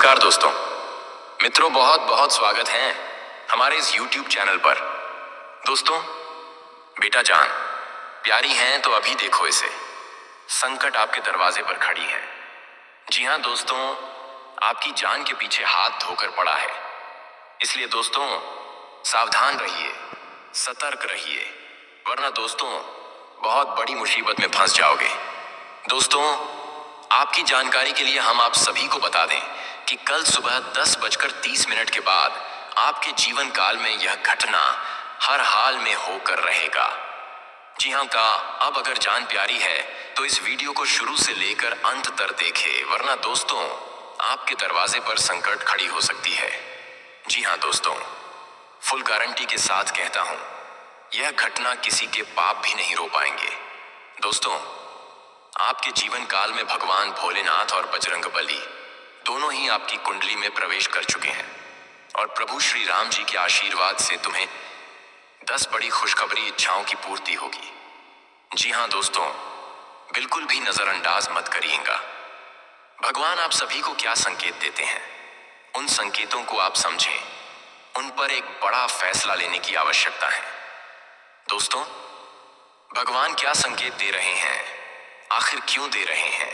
नमस्कार दोस्तों, मित्रों बहुत बहुत स्वागत है हमारे इस YouTube चैनल पर। दोस्तों, बेटा जान प्यारी हैं तो अभी देखो इसे, संकट आपके दरवाजे पर खड़ी है। जी हाँ दोस्तों, आपकी जान के पीछे हाथ धोकर पड़ा है। इसलिए दोस्तों सावधान रहिए, सतर्क रहिए, वरना दोस्तों बहुत बड़ी मुसीबत में फंस जाओगे। दोस्तों, आपकी जानकारी के लिए हम आप सभी को बता दें कि कल सुबह 10:30 के बाद आपके जीवन काल में यह घटना हर हाल में होकर रहेगा। जी हाँ अब अगर जान प्यारी है तो इस वीडियो को शुरू से लेकर अंत तक देखें, वरना दोस्तों आपके दरवाजे पर संकट खड़ी हो सकती है। जी हाँ दोस्तों, फुल गारंटी के साथ कहता हूं, यह घटना किसी के पाप भी नहीं रो पाएंगे। दोस्तों, आपके जीवन काल में भगवान भोलेनाथ और बजरंग बली दोनों ही आपकी कुंडली में प्रवेश कर चुके हैं और प्रभु श्री राम जी के आशीर्वाद से तुम्हें 10 बड़ी खुशखबरी इच्छाओं की पूर्ति होगी। जी हाँ दोस्तों, बिल्कुल भी नजरअंदाज मत करिएगा। भगवान आप सभी को क्या संकेत देते हैं, उन संकेतों को आप समझें, उन पर एक बड़ा फैसला लेने की आवश्यकता है। दोस्तों, भगवान क्या संकेत दे रहे हैं, आखिर क्यों दे रहे हैं?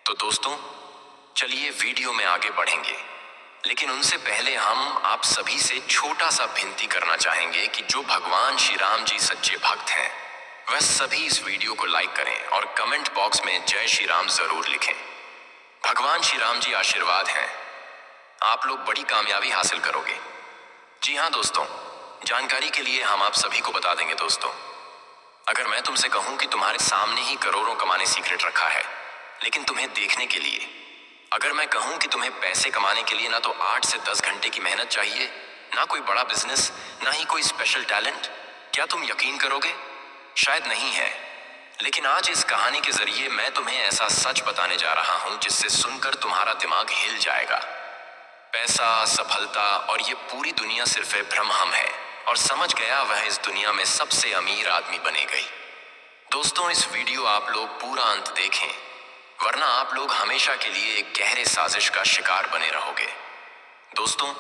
तो दोस्तों चलिए वीडियो में आगे बढ़ेंगे, लेकिन उनसे पहले हम आप सभी से छोटा सा विनती करना चाहेंगे कि जो भगवान श्री राम जी सच्चे भक्त हैं वह सभी इस वीडियो को लाइक करें और कमेंट बॉक्स में जय श्री राम जरूर लिखें। भगवान श्री राम जी आशीर्वाद हैं, आप लोग बड़ी कामयाबी हासिल करोगे। जी हाँ दोस्तों, जानकारी के लिए हम आप सभी को बता देंगे। दोस्तों, अगर मैं तुमसे कहूं कि तुम्हारे सामने ही करोड़ों कमाने सीक्रेट रखा है, लेकिन तुम्हें देखने के लिए, अगर मैं कहूं कि तुम्हें पैसे कमाने के लिए ना तो 8 से 10 घंटे की मेहनत चाहिए, ना कोई बड़ा बिजनेस, ना ही कोई स्पेशल टैलेंट, क्या तुम यकीन करोगे? शायद नहीं है, लेकिन आज इस कहानी के जरिए मैं तुम्हें ऐसा सच बताने जा रहा हूं जिससे सुनकर तुम्हारा दिमाग हिल जाएगा। पैसा, सफलता और ये पूरी दुनिया सिर्फ भ्रम है और समझ गया वह इस दुनिया में सबसे अमीर आदमी बने गई। दोस्तों, इस वीडियो आप लोग पूरा अंत देखें, वरना आप लोग हमेशा के लिए एक गहरे साजिश का शिकार बने रहोगे। दोस्तों,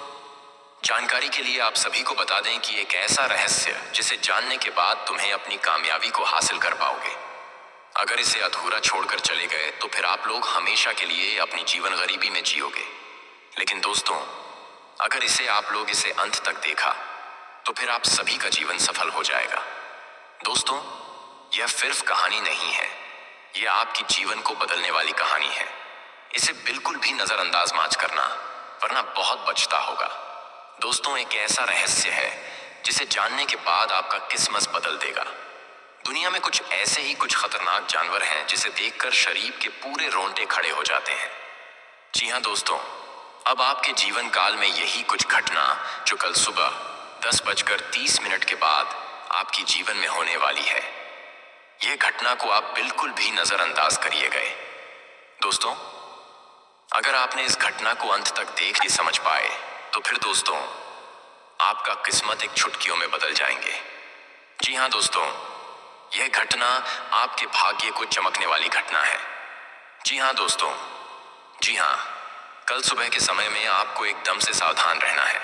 जानकारी के लिए आप सभी को बता दें कि एक ऐसा रहस्य जिसे जानने के बाद तुम्हें अपनी कामयाबी को हासिल कर पाओगे। अगर इसे अधूरा छोड़कर चले गए तो फिर आप लोग हमेशा के लिए अपनी जीवन गरीबी में जियोगे। लेकिन दोस्तों, अगर आप लोग इसे अंत तक देखा तो फिर आप सभी का जीवन सफल हो जाएगा। दोस्तों, यह सिर्फ कहानी नहीं है, यह आपकी जीवन को बदलने वाली कहानी है। इसे बिल्कुल भी नजरअंदाज मत करना, वरना बहुत बचता होगा। दोस्तों, एक ऐसा रहस्य है जिसे जानने के बाद आपका किस्मत बदल देगा। दुनिया में कुछ ऐसे ही कुछ खतरनाक जानवर हैं जिसे देखकर शरीर के पूरे रोंगटे खड़े हो जाते हैं। जी हाँ दोस्तों, अब आपके जीवन काल में यही कुछ घटना जो कल सुबह 10:30 के बाद आपकी जीवन में होने वाली है, यह घटना को आप बिल्कुल भी नजरअंदाज करिए गए। दोस्तों, अगर आपने इस घटना को अंत तक देख समझ पाए तो फिर दोस्तों आपका किस्मत एक चुटकियों में बदल जाएंगे। जी हाँ दोस्तों, यह घटना आपके भाग्य को चमकने वाली घटना है। जी हाँ दोस्तों, जी हाँ, कल सुबह के समय में आपको एकदम से सावधान रहना है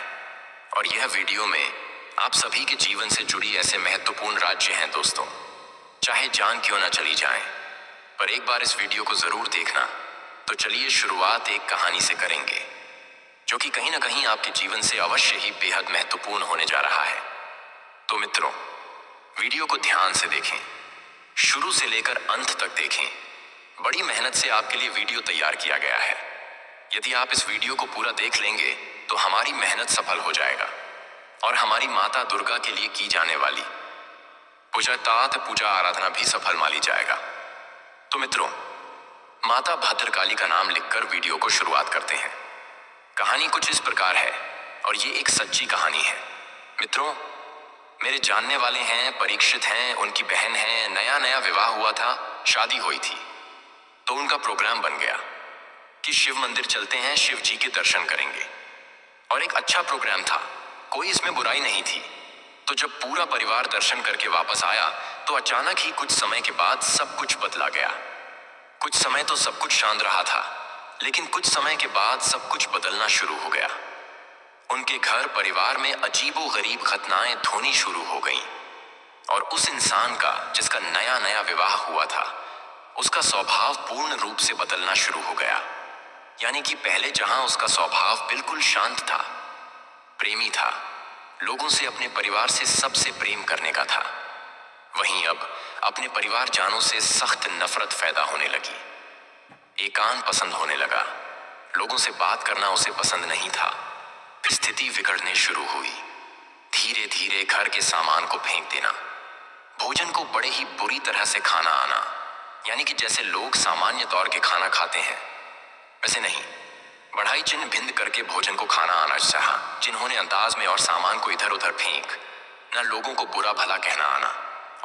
और यह वीडियो में आप सभी के जीवन से जुड़ी ऐसे महत्वपूर्ण राज्य हैं। दोस्तों, चाहे जान क्यों ना चली जाए, पर एक बार इस वीडियो को जरूर देखना। तो चलिए शुरुआत एक कहानी से करेंगे जो कि कहीं ना कहीं आपके जीवन से अवश्य ही बेहद महत्वपूर्ण होने जा रहा है। तो मित्रों, वीडियो को ध्यान से देखें, शुरू से लेकर अंत तक देखें। बड़ी मेहनत से आपके लिए वीडियो तैयार किया गया है। यदि आप इस वीडियो को पूरा देख लेंगे तो हमारी मेहनत सफल हो जाएगा और हमारी माता दुर्गा के लिए की जाने वाली पूजा आराधना भी सफल मानी जाएगा। तो मित्रों, माता भद्रकाली का नाम लिखकर वीडियो को शुरुआत करते हैं। कहानी कुछ इस प्रकार है और ये एक सच्ची कहानी है। मित्रों, मेरे जानने वाले हैं, परीक्षित हैं, उनकी बहन है, नया विवाह हुआ था, शादी हुई थी, तो उनका प्रोग्राम बन गया कि शिव मंदिर चलते हैं, शिव जी के दर्शन करेंगे। और एक अच्छा प्रोग्राम था, कोई इसमें बुराई नहीं थी। तो जब पूरा परिवार दर्शन करके वापस आया तो अचानक ही कुछ समय के बाद सब कुछ बदला गया। कुछ समय तो सब कुछ शांत रहा था, लेकिन कुछ समय के बाद सब कुछ बदलना शुरू हो गया। उनके घर परिवार में अजीबोगरीब घटनाएं धोनी शुरू हो गईं और उस इंसान का जिसका नया नया विवाह हुआ था, उसका स्वभाव पूर्ण रूप से बदलना शुरू हो गया। यानी कि पहले जहां उसका स्वभाव बिल्कुल शांत था, प्रेमी था, लोगों से अपने परिवार से सबसे प्रेम करने का था, वहीं अब अपने परिवार जानों से सख्त नफरत पैदा होने लगी। एकांत पसंद होने लगा, लोगों से बात करना उसे पसंद नहीं था। फिर स्थिति बिगड़ने शुरू हुई। धीरे धीरे घर के सामान को फेंक देना, भोजन को बड़े ही बुरी तरह से खाना आना, यानी कि जैसे लोग सामान्य तौर के खाना खाते हैं वैसे नहीं, बढ़ाई चिन्ह भिंद करके भोजन को खाना आना चाहा, जिन्होंने अंदाज में और सामान को इधर उधर फेंक न लोगों को बुरा भला कहना आना।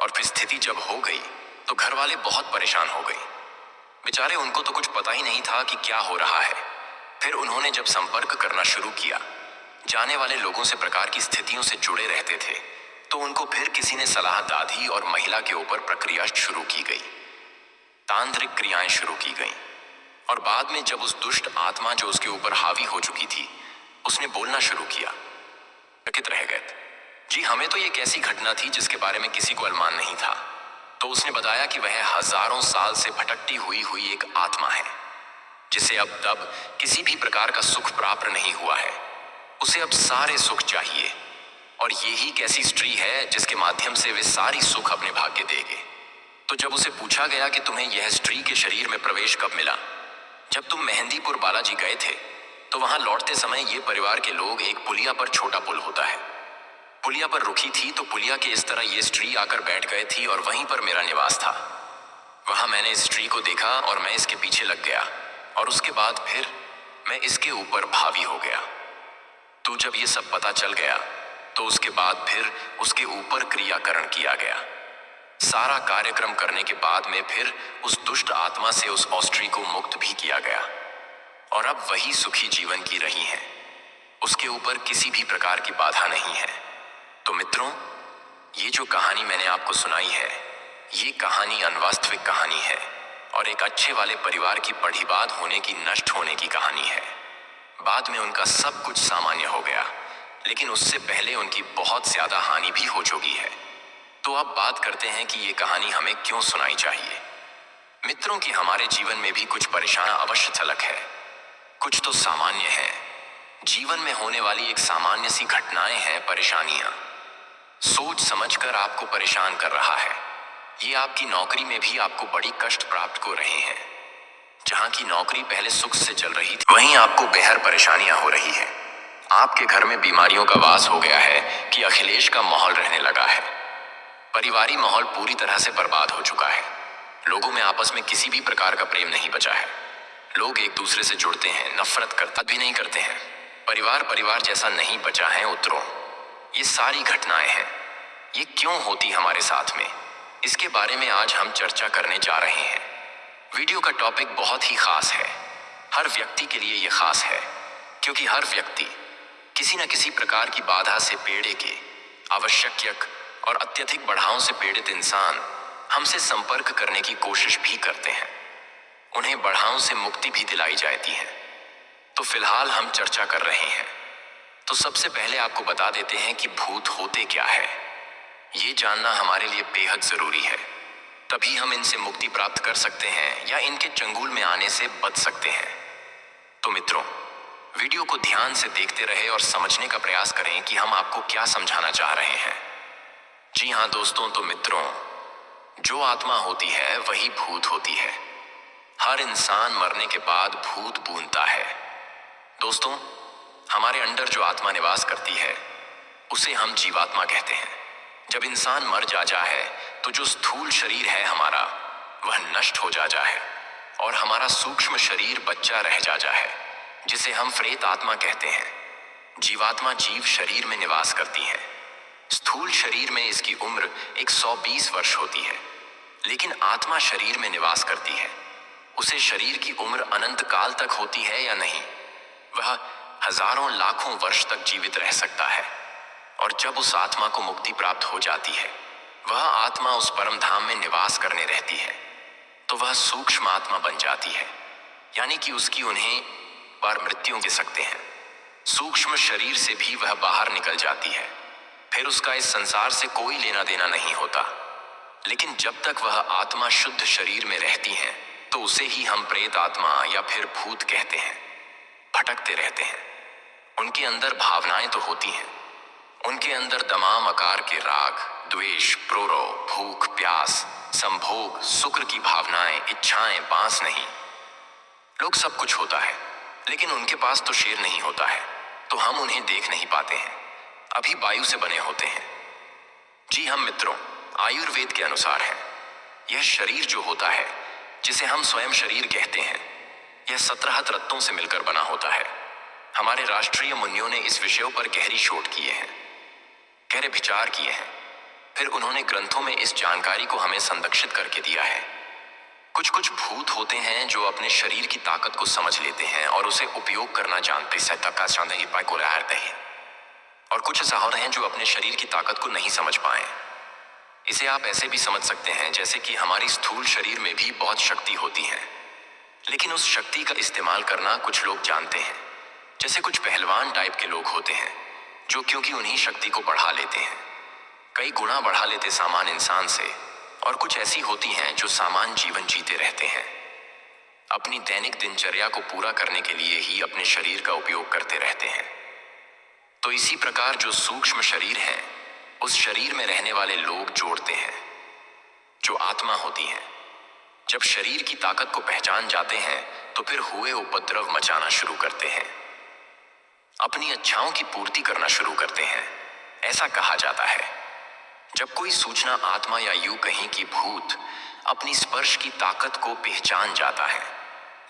और फिर स्थिति जब हो गई तो घर वाले बहुत परेशान हो गए। बेचारे उनको तो कुछ पता ही नहीं था कि क्या हो रहा है। फिर उन्होंने जब संपर्क करना शुरू किया, जाने वाले लोगों से प्रकार की स्थितियों से जुड़े रहते थे, तो उनको फिर किसी ने सलाह दादी और महिला के ऊपर प्रक्रिया शुरू की गई, तांत्रिक क्रियाएं शुरू की गईं। और बाद में जब उस दुष्ट आत्मा जो उसके ऊपर हावी हो चुकी थी, उसने बोलना शुरू किया, चकित रह गए। जी, हमें तो ये कैसी घटना थी जिसके बारे में किसी को अनुमान नहीं था। तो उसने बताया कि वह हजारों साल से भटकती हुई एक आत्मा है, जिसे अब तब किसी भी प्रकार का सुख प्राप्त नहीं हुआ है। उसे अब सारे सुख चाहिए, और यही कैसी स्त्री है जिसके माध्यम से वे सारी सुख अपने भाग्य देंगे। तो जब उसे पूछा गया कि तुम्हें यह स्त्री के शरीर में प्रवेश कब मिला, जब तुम मेहंदीपुर बालाजी गए थे, तो वहां लौटते समय ये परिवार के लोग एक पुलिया पर, छोटा पुल होता है, पुलिया पर रुकी थी, तो पुलिया के इस तरह ये स्त्री आकर बैठ गए थी और वहीं पर मेरा निवास था। वहां मैंने इस स्त्री को देखा और मैं इसके पीछे लग गया, और उसके बाद फिर मैं इसके ऊपर भावी हो गया। तो जब ये सब पता चल गया तो उसके बाद फिर उसके ऊपर क्रियाकरण किया गया। सारा कार्यक्रम करने के बाद में फिर उस दुष्ट आत्मा से उस स्त्री को मुक्त भी किया गया, और अब वही सुखी जीवन जी रही हैं। उसके ऊपर किसी भी प्रकार की बाधा नहीं है। तो मित्रों, ये जो कहानी मैंने आपको सुनाई है, ये कहानी अनवास्तविक कहानी है और एक अच्छे वाले परिवार की पढ़ीबाद होने की, नष्ट होने की कहानी है। बाद में उनका सब कुछ सामान्य हो गया, लेकिन उससे पहले उनकी बहुत ज्यादा हानि भी हो चुकी है। तो अब बात करते हैं कि ये कहानी हमें क्यों सुनाई चाहिए। मित्रों, की हमारे जीवन में भी कुछ परेशान अवश्य झलक है, कुछ तो सामान्य है। जीवन में होने वाली एक सामान्य सी घटनाएं हैं, परेशानियां, सोच समझकर आपको परेशान कर रहा है। ये आपकी नौकरी में भी आपको बड़ी कष्ट प्राप्त हो रहे हैं। जहां की नौकरी पहले सुख से चल रही थी, वहीं आपको बेहद परेशानियां हो रही है। आपके घर में बीमारियों का वास हो गया है कि अखिलेश का माहौल रहने लगा है। परिवारी माहौल पूरी तरह से बर्बाद हो चुका है। लोगों में आपस में किसी भी प्रकार का प्रेम नहीं बचा है। लोग एक दूसरे से जुड़ते हैं, नफरत करता भी नहीं करते हैं। परिवार जैसा नहीं बचा है। उतरो, ये सारी घटनाएं हैं, ये क्यों होती हमारे साथ में, इसके बारे में आज हम चर्चा करने जा रहे हैं। वीडियो का टॉपिक बहुत ही खास है। हर व्यक्ति के लिए ये खास है, क्योंकि हर व्यक्ति किसी न किसी प्रकार की बाधा से पीड़े के, आवश्यक और अत्यधिक बढ़ाव से पीड़ित इंसान हमसे संपर्क करने की कोशिश भी करते हैं। उन्हें बढ़ाव से मुक्ति भी दिलाई जाती है। तो फिलहाल हम चर्चा कर रहे हैं। तो सबसे पहले आपको बता देते हैं कि भूत होते क्या है। ये जानना हमारे लिए बेहद जरूरी है, तभी हम इनसे मुक्ति प्राप्त कर सकते हैं या इनके चंगुल में आने से बच सकते हैं। तो मित्रों, वीडियो को ध्यान से देखते रहे और समझने का प्रयास करें कि हम आपको क्या समझाना चाह रहे हैं। जी हाँ दोस्तों, तो मित्रों, जो आत्मा होती है वही भूत होती है। हर इंसान मरने के बाद भूत बूनता है। दोस्तों, हमारे अंदर जो आत्मा निवास करती है उसे हम जीवात्मा कहते हैं। जब इंसान मर जाता है तो जो स्थूल शरीर है हमारा, वह नष्ट हो जाता है और हमारा सूक्ष्म शरीर बच्चा रह जाता है, जिसे हम प्रेत आत्मा कहते हैं। जीवात्मा जीव शरीर में निवास करती है। स्थूल शरीर में इसकी उम्र 120 वर्ष होती है, लेकिन आत्मा शरीर में निवास करती है। उसे शरीर की उम्र अनंत काल तक होती है या नहीं, वह हजारों लाखों वर्ष तक जीवित रह सकता है। और जब उस आत्मा को मुक्ति प्राप्त हो जाती है, वह आत्मा उस परम धाम में निवास करने रहती है, तो वह सूक्ष्म आत्मा बन जाती है। यानी कि उसकी उन्हें बार मृत्यु के सकते हैं। सूक्ष्म शरीर से भी वह बाहर निकल जाती है, फिर उसका इस संसार से कोई लेना देना नहीं होता। लेकिन जब तक वह आत्मा शुद्ध शरीर में रहती है तो उसे ही हम प्रेत आत्मा या फिर भूत कहते हैं। भटकते रहते हैं। उनके अंदर भावनाएं तो होती हैं, उनके अंदर तमाम आकार के राग, द्वेष, प्रोरो, भूख, प्यास, संभोग, शुक्र की भावनाएं, इच्छाएं, बांस नहीं। लोग सब कुछ होता है, लेकिन उनके पास तो शेर नहीं होता है, तो हम उन्हें देख नहीं पाते हैं। अभी वायु से बने होते हैं। जी हम मित्रों, आयुर्वेद के अनुसार है, यह शरीर जो होता है, जिसे हम स्वयं शरीर कहते हैं, यह 17 रत्नों से मिलकर बना होता है। हमारे राष्ट्रीय मुनियों ने इस विषयों पर गहरी शोध किए हैं, गहरे विचार किए हैं। फिर उन्होंने ग्रंथों में इस जानकारी को हमें संरक्षित करके दिया है। कुछ कुछ भूत होते हैं जो अपने शरीर की ताकत को समझ लेते हैं और उसे उपयोग करना जानते हैं, और कुछ ऐसा और हैं जो अपने शरीर की ताकत को नहीं समझ पाए। इसे आप ऐसे भी समझ सकते हैं जैसे कि हमारी स्थूल शरीर में भी बहुत शक्ति होती है, लेकिन उस शक्ति का इस्तेमाल करना कुछ लोग जानते हैं। जैसे कुछ पहलवान टाइप के लोग होते हैं जो क्योंकि उन्हीं शक्ति को बढ़ा लेते हैं, कई गुना बढ़ा लेते सामान्य इंसान से, और कुछ ऐसी होती हैं जो सामान्य जीवन जीते रहते हैं, अपनी दैनिक दिनचर्या को पूरा करने के लिए ही अपने शरीर का उपयोग करते रहते हैं। तो इसी प्रकार जो सूक्ष्म शरीर है, उस शरीर में रहने वाले लोग जोड़ते हैं, जो आत्मा होती है। जब शरीर की ताकत को पहचान जाते हैं तो फिर हुए उपद्रव मचाना शुरू करते हैं, अपनी इच्छाओं की पूर्ति करना शुरू करते हैं। ऐसा कहा जाता है, जब कोई सूचना आत्मा या यूं कहीं की भूत अपनी स्पर्श की ताकत को पहचान जाता है,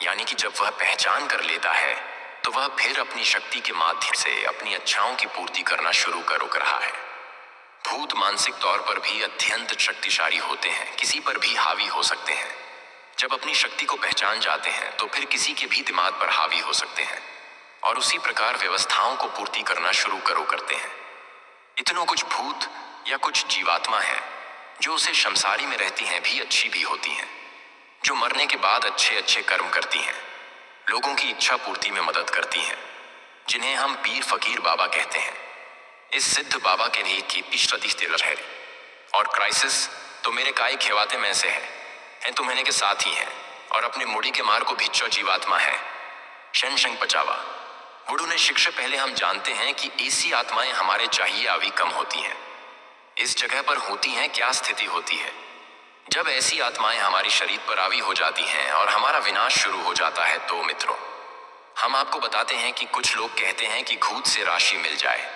यानी कि जब वह पहचान कर लेता है तो वह फिर अपनी शक्ति के माध्यम से अपनी इच्छाओं की पूर्ति करना शुरू कर रहा है। भूत मानसिक तौर पर भी अत्यंत शक्तिशाली होते हैं, किसी पर भी हावी हो सकते हैं। जब अपनी शक्ति को पहचान जाते हैं तो फिर किसी के भी दिमाग पर हावी हो सकते हैं और उसी प्रकार व्यवस्थाओं को पूर्ति करना शुरू करते हैं। इतनों कुछ भूत या कुछ जीवात्मा है जो उसे शमसारी में रहती हैं भी अच्छी भी होती हैं, जो मरने के बाद अच्छे अच्छे कर्म करती हैं, लोगों की इच्छा पूर्ति में मदद करती हैं, जिन्हें हम पीर फकीर बाबा कहते हैं। इस सिद्ध बाबा के लिए की पिछड़ती है और क्राइसिस तो मेरे काय खेवाते में से है तुम के साथ ही हैं, और अपने मुड़ी के मार को भिच्छो जीवात्मा है शन शंग पचावा। वुडू ने शिक्षा पहले हम जानते हैं कि ऐसी आत्माएं हमारे चाहिए आवी कम होती हैं। इस जगह पर होती हैं क्या स्थिति होती है, जब ऐसी आत्माएं हमारी शरीर पर आवी हो जाती हैं और हमारा विनाश शुरू हो जाता है। तो मित्रों, हम आपको बताते हैं कि कुछ लोग कहते हैं कि घूत से राशि मिल जाए।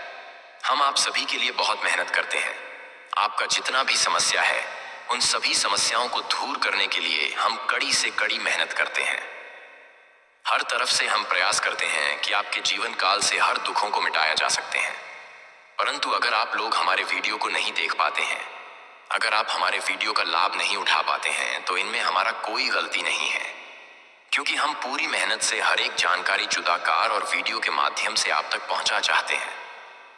हम आप सभी के लिए बहुत मेहनत करते हैं। आपका जितना भी समस्या है, उन सभी समस्याओं को दूर करने के लिए हम कड़ी से कड़ी मेहनत करते हैं। हर तरफ से हम प्रयास करते हैं कि आपके जीवन काल से हर दुखों को मिटाया जा सकते हैं। परंतु अगर आप लोग हमारे वीडियो को नहीं देख पाते हैं, अगर आप हमारे वीडियो का लाभ नहीं उठा पाते हैं, तो इनमें हमारा कोई गलती नहीं है, क्योंकि हम पूरी मेहनत से हर एक जानकारी जुदाकार और वीडियो के माध्यम से आप तक पहुंचा चाहते हैं।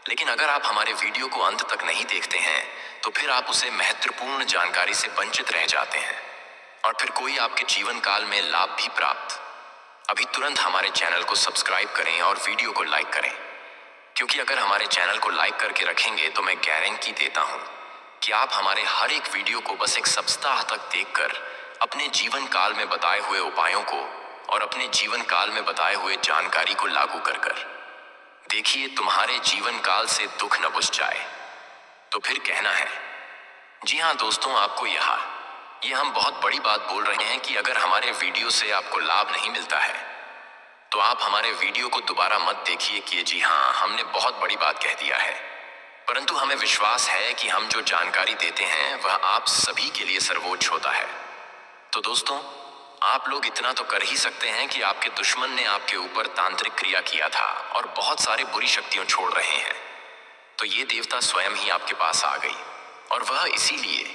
लेकिन अगर आप हमारे वीडियो को अंत तक नहीं देखते हैं तो फिर आप उसे महत्वपूर्ण जानकारी से वंचित रह जाते हैं और फिर कोई आपके जीवन काल में लाभ भी प्राप्त। अभी तुरंत हमारे चैनल को सब्सक्राइब करें और वीडियो को लाइक करें, क्योंकि अगर हमारे चैनल को लाइक करके रखेंगे तो मैं गारंटी देता हूं कि आप हमारे हर एक वीडियो को बस एक सप्ताह तक देखकर अपने जीवन काल में बताए हुए उपायों को और अपने जीवन काल में बताए हुए जानकारी को लागू कर देखिए, तुम्हारे जीवन काल से दुख न बुझ जाए। तो फिर कहना है, जी हाँ दोस्तों, आपको ये हम बहुत बड़ी बात बोल रहे हैं कि अगर हमारे वीडियो से आपको लाभ नहीं मिलता है तो आप हमारे वीडियो को दोबारा मत देखिए कि जी हाँ, हमने बहुत बड़ी बात कह दिया है। परंतु हमें विश्वास है कि हम जो जानकारी देते हैं वह आप सभी के लिए सर्वोच्च होता है। तो दोस्तों, आप लोग इतना तो कर ही सकते हैं कि आपके दुश्मन ने आपके ऊपर तांत्रिक क्रिया किया था और बहुत सारे बुरी शक्तियां छोड़ रहे हैं, तो ये देवता स्वयं ही आपके पास आ गई, और वह इसीलिए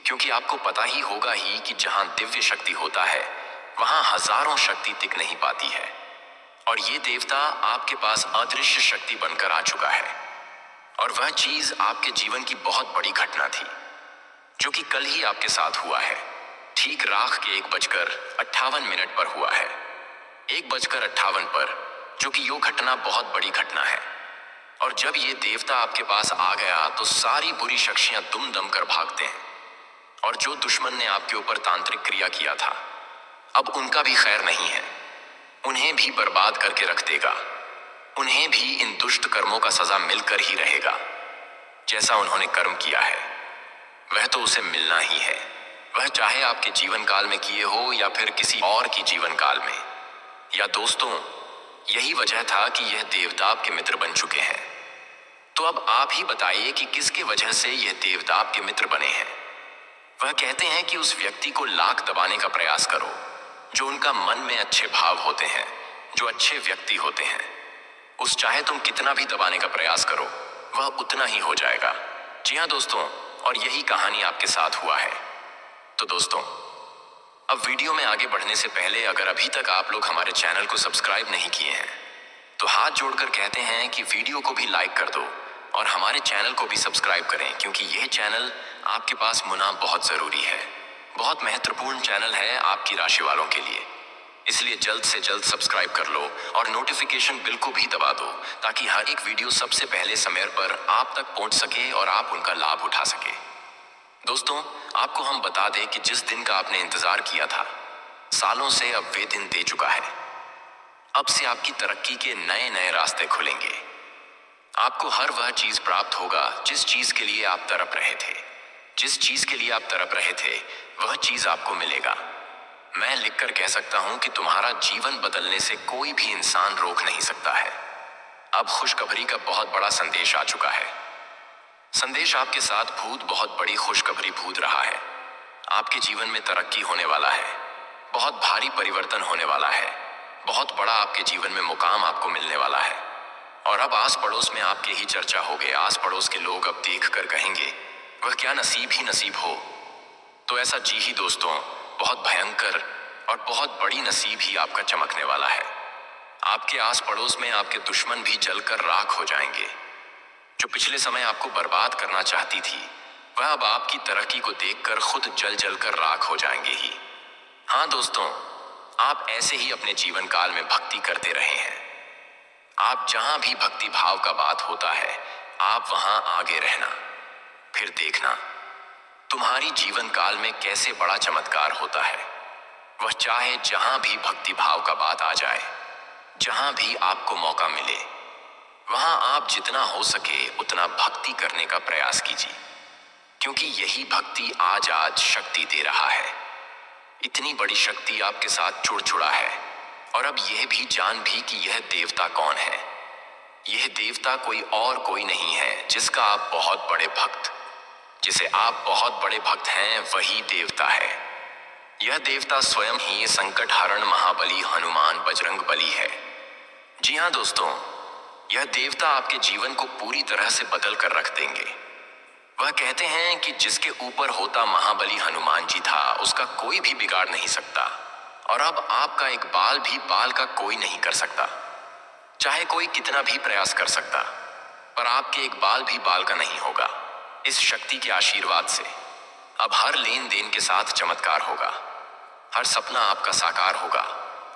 क्योंकि आपको पता ही होगा ही कि जहां दिव्य शक्ति होता है वहां हजारों शक्ति टिक नहीं पाती है, और ये देवता आपके पास अदृश्य शक्ति बनकर आ चुका है। और वह चीज आपके जीवन की बहुत बड़ी घटना थी जो कि कल ही आपके साथ हुआ है, ठीक राख के 1:58 पर हुआ है। 1:58 पर, जो कि यो घटना बहुत बड़ी घटना है। और जब ये देवता आपके पास आ गया तो सारी बुरी शक्तियां दुम दम कर भागते हैं। और जो दुश्मन ने आपके ऊपर तांत्रिक क्रिया किया था, अब उनका भी खैर नहीं है। उन्हें भी बर्बाद करके रख देगा। उन्हें भी इन दुष्ट कर्मों का सजा मिलकर ही रहेगा। जैसा उन्होंने कर्म किया है वह तो उसे मिलना ही है, वह चाहे आपके जीवन काल में किए हो या फिर किसी और की जीवन काल में। या दोस्तों, यही वजह था कि यह देवता आपके मित्र बन चुके हैं। तो अब आप ही बताइए कि किसके वजह से यह देवता आपके मित्र बने हैं। वह कहते हैं कि उस व्यक्ति को लाख दबाने का प्रयास करो जो उनका मन में अच्छे भाव होते हैं, जो अच्छे व्यक्ति होते हैं। उस चाहे तुम कितना भी दबाने का प्रयास करो, वह उतना ही हो जाएगा। जी हाँ दोस्तों, और यही कहानी आपके साथ हुआ है। तो दोस्तों, अब वीडियो में आगे बढ़ने से पहले अगर अभी तक आप लोग हमारे चैनल को सब्सक्राइब नहीं किए हैं तो हाथ जोड़कर कहते हैं कि वीडियो को भी लाइक कर दो और हमारे चैनल को भी सब्सक्राइब करें, क्योंकि यह चैनल आपके पास होना बहुत जरूरी है। बहुत महत्वपूर्ण चैनल है आपकी राशि वालों के लिए। इसलिए जल्द से जल्द सब्सक्राइब कर लो और नोटिफिकेशन बिल को भी दबा दो, ताकि हर एक वीडियो सबसे पहले समय पर आप तक पहुंच सके और आप उनका लाभ उठा सके। दोस्तों, आपको हम बता दें कि जिस दिन का आपने इंतजार किया था, सालों से अब वे दिन दे चुका है। अब से आपकी तरक्की के नए नए रास्ते खुलेंगे। आपको हर वह चीज प्राप्त होगा जिस चीज के लिए आप तड़प रहे थे। जिस चीज के लिए आप तड़प रहे थे वह चीज आपको मिलेगा। मैं लिखकर कह सकता हूं कि तुम्हारा जीवन बदलने से कोई भी इंसान रोक नहीं सकता है। अब खुशखबरी का बहुत बड़ा संदेश आ चुका है। संदेश आपके साथ भूत बहुत बड़ी खुशखबरी भूत रहा है। आपके जीवन में तरक्की होने वाला है। बहुत भारी परिवर्तन होने वाला है। बहुत बड़ा आपके जीवन में मुकाम आपको मिलने वाला है। और अब आस पड़ोस में आपके ही चर्चा होगे। आस पड़ोस के लोग अब देख कर कहेंगे, वह क्या नसीब ही नसीब हो। तो ऐसा जी ही दोस्तों, बहुत भयंकर और बहुत बड़ी नसीब ही आपका चमकने वाला है। आपके आस पड़ोस में आपके दुश्मन भी जलकर राख हो जाएंगे। जो पिछले समय आपको बर्बाद करना चाहती थी, वह अब आपकी तरक्की को देखकर खुद जल जल कर राख हो जाएंगे ही। हाँ दोस्तों, आप ऐसे ही अपने जीवन काल में भक्ति करते रहे हैं। आप जहां भी भक्ति भाव का बात होता है, आप वहां आगे रहना। फिर देखना तुम्हारी जीवन काल में कैसे बड़ा चमत्कार होता है। वह चाहे जहां भी भक्ति भाव का बात आ जाए, जहां भी आपको मौका मिले, वहां आप जितना हो सके उतना भक्ति करने का प्रयास कीजिए, क्योंकि यही भक्ति आज शक्ति दे रहा है। इतनी बड़ी शक्ति आपके साथ जुड़ा है। और अब यह भी जान भी कि यह देवता कौन है। यह देवता कोई नहीं है, जिसका आप बहुत बड़े भक्त, जिसे आप बहुत बड़े भक्त हैं, वही देवता है। यह देवता स्वयं ही संकट हरण महाबली हनुमान बजरंग बली है। जी हाँ दोस्तों, यह देवता आपके जीवन को पूरी तरह से बदल कर रख देंगे। वह कहते हैं कि जिसके ऊपर होता महाबली हनुमान जी था, उसका कोई भी बिगाड़ नहीं सकता। और अब आपका एक बाल भी बाल का कोई नहीं कर सकता, चाहे कोई कितना भी प्रयास कर सकता, पर आपके एक बाल भी बाल का नहीं होगा। इस शक्ति के आशीर्वाद से अब हर लेन देन के साथ चमत्कार होगा। हर सपना आपका साकार होगा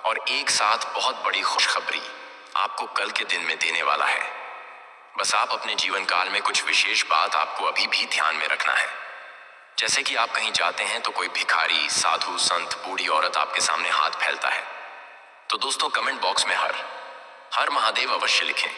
और एक साथ बहुत बड़ी खुशखबरी आपको कल के दिन में देने वाला है। बस आप अपने जीवन काल में कुछ विशेष बात आपको अभी भी ध्यान में रखना है। जैसे कि आप कहीं जाते हैं तो कोई भिखारी, साधु, संत, बूढ़ी औरत आपके सामने हाथ फैलता है, तो दोस्तों कमेंट बॉक्स में हर महादेव अवश्य लिखें।